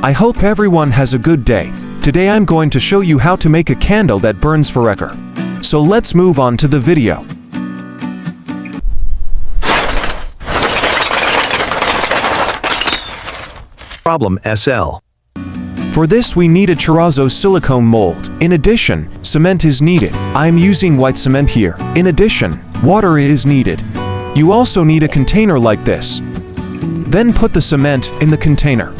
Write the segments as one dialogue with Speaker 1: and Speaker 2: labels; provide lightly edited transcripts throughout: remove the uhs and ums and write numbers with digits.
Speaker 1: I hope everyone has a good day. Today I'm going to show you how to make a candle that burns forever. So let's move on to the video.
Speaker 2: Problem SL.
Speaker 1: For this we need a terrazzo silicone mold. In addition, cement is needed. I am using white cement here. In addition, water is needed. You also need a container like this. Then put the cement in the container.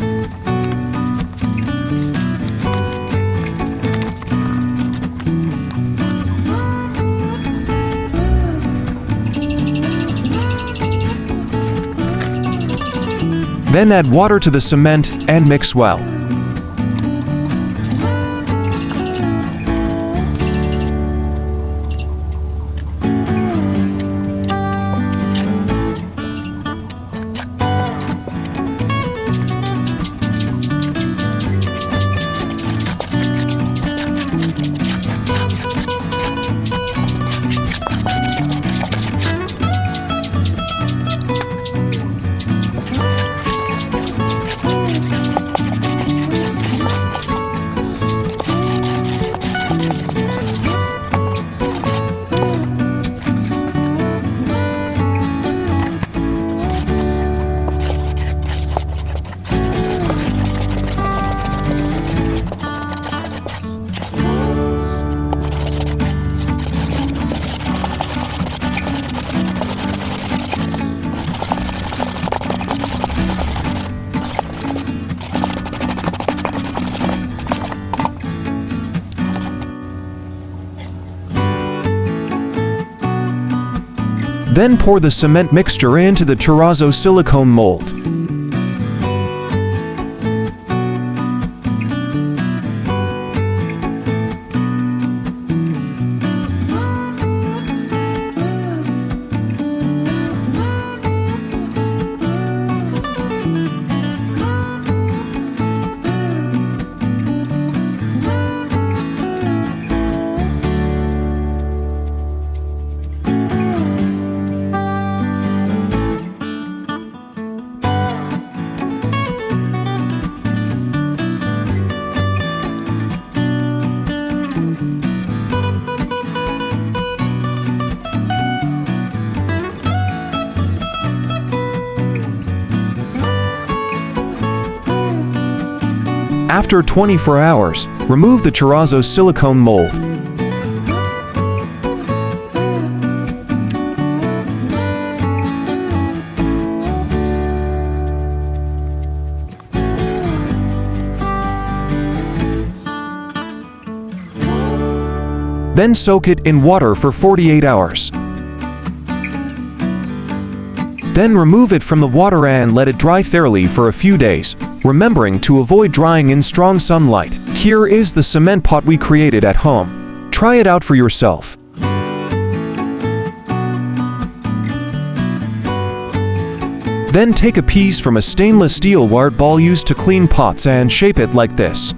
Speaker 1: Then add water to the cement and mix well. Then pour the cement mixture into the terrazzo silicone mold. After 24 hours, remove the terrazzo silicone mold. Then soak it in water for 48 hours. Then remove it from the water and let it dry thoroughly for a few days, remembering to avoid drying in strong sunlight. Here is the cement pot we created at home. Try it out for yourself. Then take a piece from a stainless steel wire ball used to clean pots and shape it like this.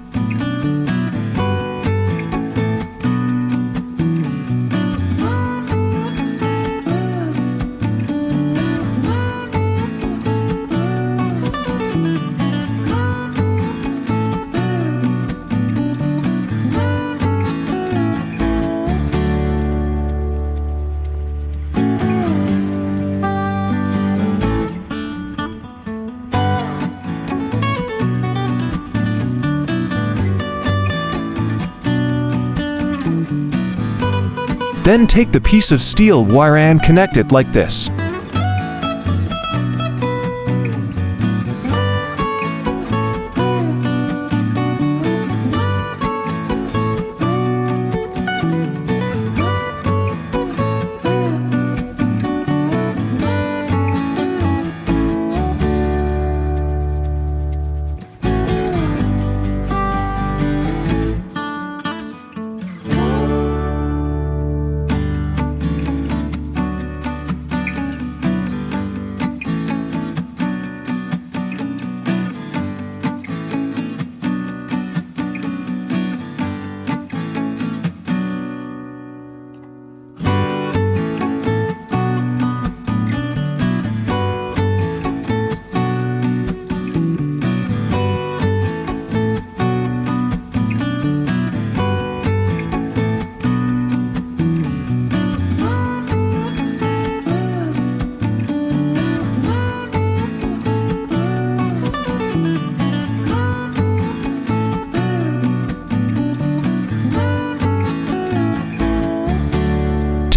Speaker 1: Then take the piece of steel wire and connect it like this.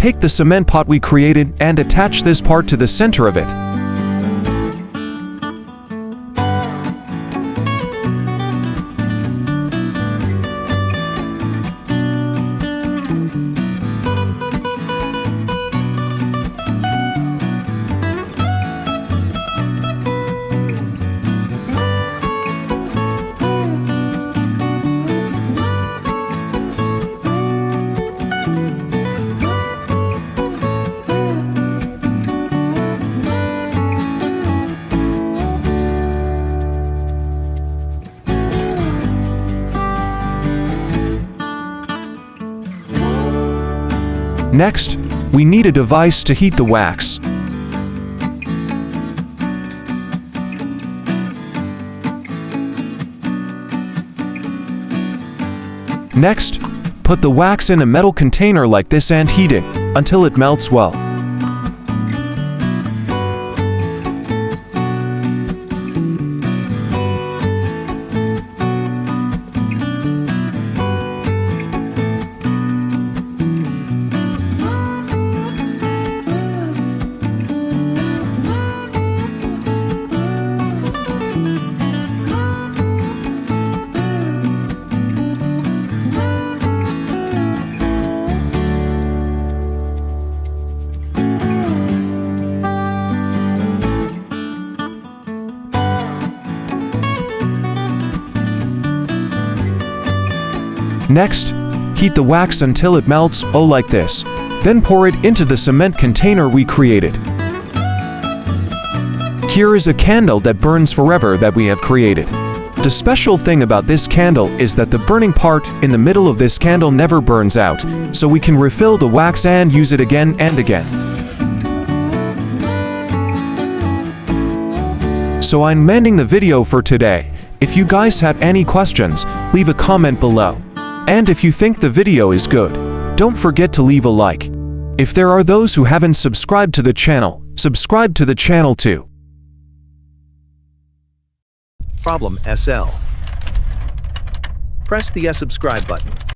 Speaker 1: take the cement pot we created and attach this part to the center of it. Next, we need a device to heat the wax. Next, put the wax in a metal container like this and heat it until it melts well. Next, heat the wax until it melts, like this. Then pour it into the cement container we created. Here is a candle that burns forever that we have created. The special thing about this candle is that the burning part in the middle of this candle never burns out, so we can refill the wax and use it again and again. So I'm ending the video for today. If you guys have any questions, leave a comment below. And if you think the video is good, don't forget to leave a like. If there are those who haven't subscribed to the channel, subscribe to the channel too.
Speaker 2: Problem SL. Press the subscribe button.